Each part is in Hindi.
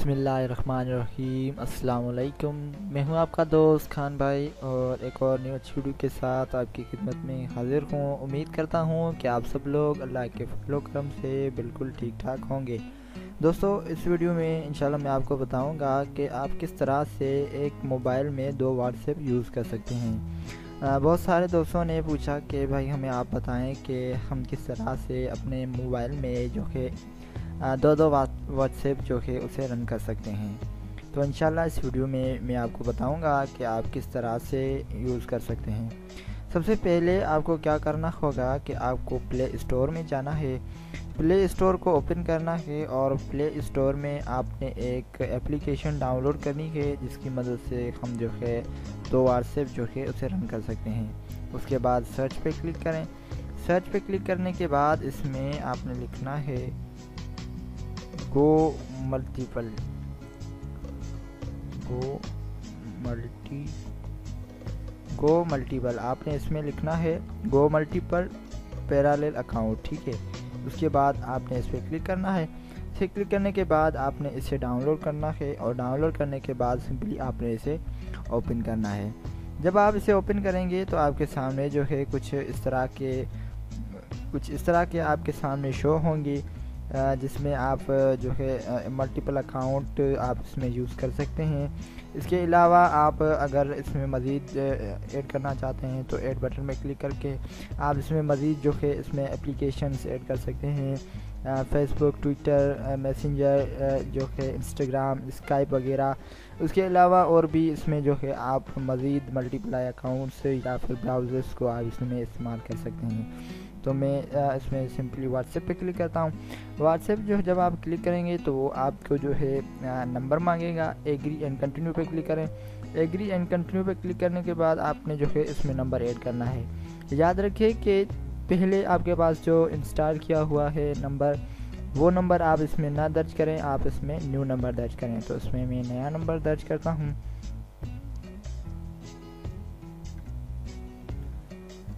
बिस्मिल्लाहिर्रहमानिर्रहीम। अस्सलाम वालेकुम। मैं हूं आपका दोस्त खान भाई और एक और न्यू अच्छी वीडियो के साथ आपकी खिदमत में हाजिर हूं। उम्मीद करता हूं कि आप सब लोग अल्लाह के फजल करम से बिल्कुल ठीक ठाक होंगे। दोस्तों, इस वीडियो में इंशाल्लाह मैं आपको बताऊंगा कि आप किस तरह से एक मोबाइल में दो व्हाट्सएप यूज़ कर सकते हैं। बहुत सारे दोस्तों ने पूछा कि भाई हमें आप बताएं कि हम किस तरह से अपने मोबाइल में जो है दो व्हाट्सएप जो है उसे रन कर सकते हैं। तो इंशाल्लाह इस वीडियो में मैं आपको बताऊंगा कि आप किस तरह से यूज़ कर सकते हैं। सबसे पहले आपको क्या करना होगा कि आपको प्ले स्टोर में जाना है। प्ले स्टोर को ओपन करना है और प्ले स्टोर में आपने एक एप्लीकेशन डाउनलोड करनी है जिसकी मदद से हम जो है दो व्हाट्सएप जो है उसे रन कर सकते हैं। उसके बाद सर्च पे क्लिक करें। सर्च पे क्लिक करने के बाद इसमें आपने लिखना है गो मल्टीपल आपने इसमें लिखना है गो मल्टीपल पैरेलल अकाउंट, ठीक है। उसके बाद आपने इस पर क्लिक करना है। इसे क्लिक करने के बाद आपने इसे डाउनलोड करना है और डाउनलोड करने के बाद सिंपली आपने इसे ओपन करना है। जब आप इसे ओपन करेंगे तो आपके सामने जो है कुछ इस तरह के आपके सामने शो होंगी जिसमें आप जो है मल्टीपल अकाउंट आप इसमें यूज़ कर सकते हैं। इसके अलावा आप अगर इसमें मज़ीद ऐड करना चाहते हैं तो ऐड बटन में क्लिक करके आप इसमें मज़ीद जो है इसमें एप्लीकेशंस ऐड कर सकते हैं। फेसबुक, ट्विटर, मैसेंजर जो है इंस्टाग्राम, स्काइप वगैरह। उसके अलावा और भी इसमें जो है आप मज़ीद मल्टीप्लाई अकाउंट्स या फिर ब्राउज़र्स को आप इसमें इस्तेमाल कर सकते हैं। तो मैं इसमें सिंपली व्हाट्सएप पे क्लिक करता हूँ। व्हाट्सएप जो जब आप क्लिक करेंगे तो वो आपको जो है नंबर मांगेगा। एग्री एंड कंटिन्यू पे क्लिक करें। एग्री एंड कंटिन्यू पे क्लिक करने के बाद आपने जो है इसमें नंबर ऐड करना है। याद रखिए कि पहले आपके पास जो इंस्टॉल किया हुआ है नंबर, वो नंबर आप इसमें ना दर्ज करें, आप इसमें न्यू नंबर दर्ज करें। तो इसमें मैं नया नंबर दर्ज करता हूँ।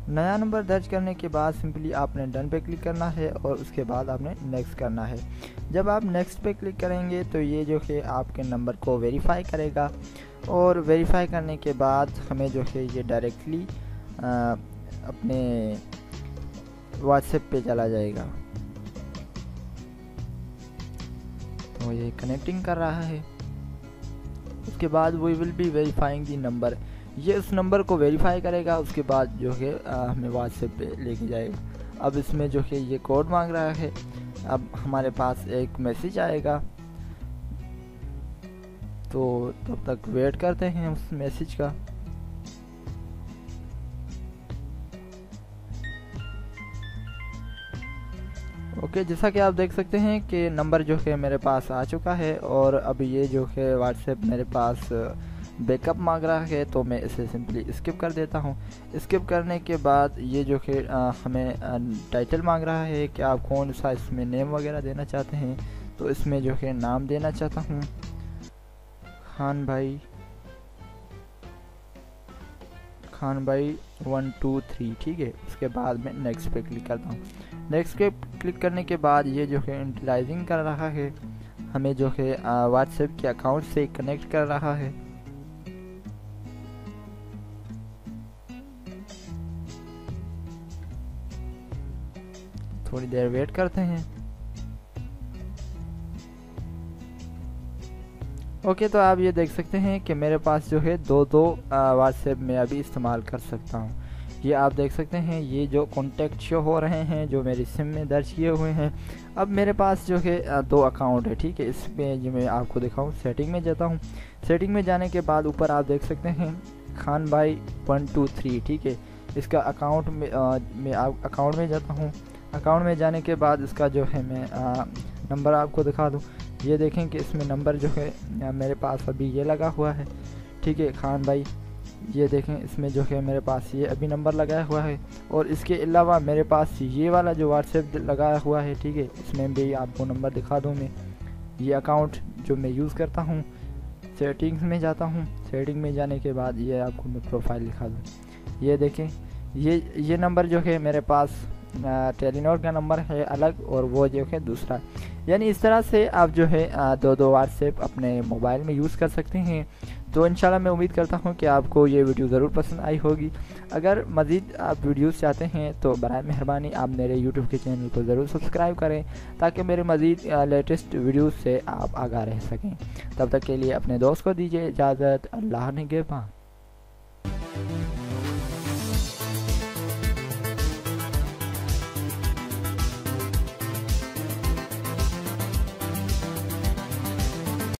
नया नंबर दर्ज करने के बाद सिंपली आपने डन पे क्लिक करना है और उसके बाद आपने नेक्स्ट करना है। जब आप नेक्स्ट पे क्लिक करेंगे तो ये जो है आपके नंबर को वेरीफाई करेगा और वेरीफाई करने के बाद हमें जो है ये डायरेक्टली अपने व्हाट्सएप पे चला जाएगा। तो ये कनेक्टिंग कर रहा है। उसके बाद we will be verifying the number, ये उस नंबर को वेरीफाई करेगा। उसके बाद जो है हमें व्हाट्सएप पे लेके जाएगा। अब इसमें जो है ये कोड मांग रहा है। अब हमारे पास एक मैसेज आएगा, तो तब तक वेट करते हैं उस मैसेज का। ओके, जैसा कि आप देख सकते हैं कि नंबर जो है मेरे पास आ चुका है और अब ये जो है व्हाट्सएप मेरे पास बैकअप मांग रहा है, तो मैं इसे सिंपली स्किप कर देता हूँ। स्किप करने के बाद ये जो है हमें टाइटल मांग रहा है कि आप कौन सा इसमें नेम वगैरह देना चाहते हैं। तो इसमें जो है नाम देना चाहता हूँ खान भाई 1 2 3, ठीक है। उसके बाद मैं नेक्स्ट पे क्लिक करता हूँ। नेक्स्ट पे क्लिक करने के बाद ये जो है इंटरलाइजिंग कर रहा है, हमें जो है व्हाट्सएप के अकाउंट से कनेक्ट कर रहा है। थोड़ी देर वेट करते हैं। ओके, तो आप ये देख सकते हैं कि मेरे पास जो है दो व्हाट्सएप में अभी इस्तेमाल कर सकता हूँ। ये आप देख सकते हैं ये जो कॉन्टैक्ट शो हो रहे हैं जो मेरी सिम में दर्ज किए हुए हैं। अब मेरे पास जो है दो अकाउंट है, ठीक है। इसमें जो मैं आपको दिखाऊँ, सेटिंग में जाता हूँ। सेटिंग में जाने के बाद ऊपर आप देख सकते हैं खान भाई 1 2 3, ठीक है। इसका अकाउंट में अकाउंट में जाता हूँ। अकाउंट में जाने के बाद इसका जो है मैं नंबर आपको दिखा दूँ। ये देखें कि इसमें नंबर जो है मेरे पास अभी ये लगा हुआ है, ठीक है, खान भाई। ये देखें इसमें जो है मेरे पास ये अभी नंबर लगाया हुआ है और इसके अलावा मेरे पास ये वाला जो व्हाट्सएप लगाया हुआ है, ठीक है। इसमें भी आपको नंबर दिखा दूँ मैं। ये अकाउंट जो मैं यूज़ करता हूँ, सेटिंग्स में जाता हूँ। सेटिंग में जाने के बाद ये आपको मैं प्रोफाइल दिखा दूँ। ये देखें ये नंबर जो है मेरे पास टेलीनॉर का नंबर है अलग और वो जो है दूसरा। यानी इस तरह से आप जो है दो दो व्हाट्सएप अपने मोबाइल में यूज़ कर सकते हैं। तो इंशाल्लाह मैं उम्मीद करता हूँ कि आपको ये वीडियो ज़रूर पसंद आई होगी। अगर मज़ीद आप वीडियोस चाहते हैं तो बराए मेहरबानी आप मेरे यूट्यूब के चैनल को ज़रूर सब्सक्राइब करें, ताकि मेरे मज़ीद लेटेस्ट वीडियोस से आप आगाह रह सकें। तब तक के लिए अपने दोस्त को दीजिए इजाज़त। अल्लाह निगहबान।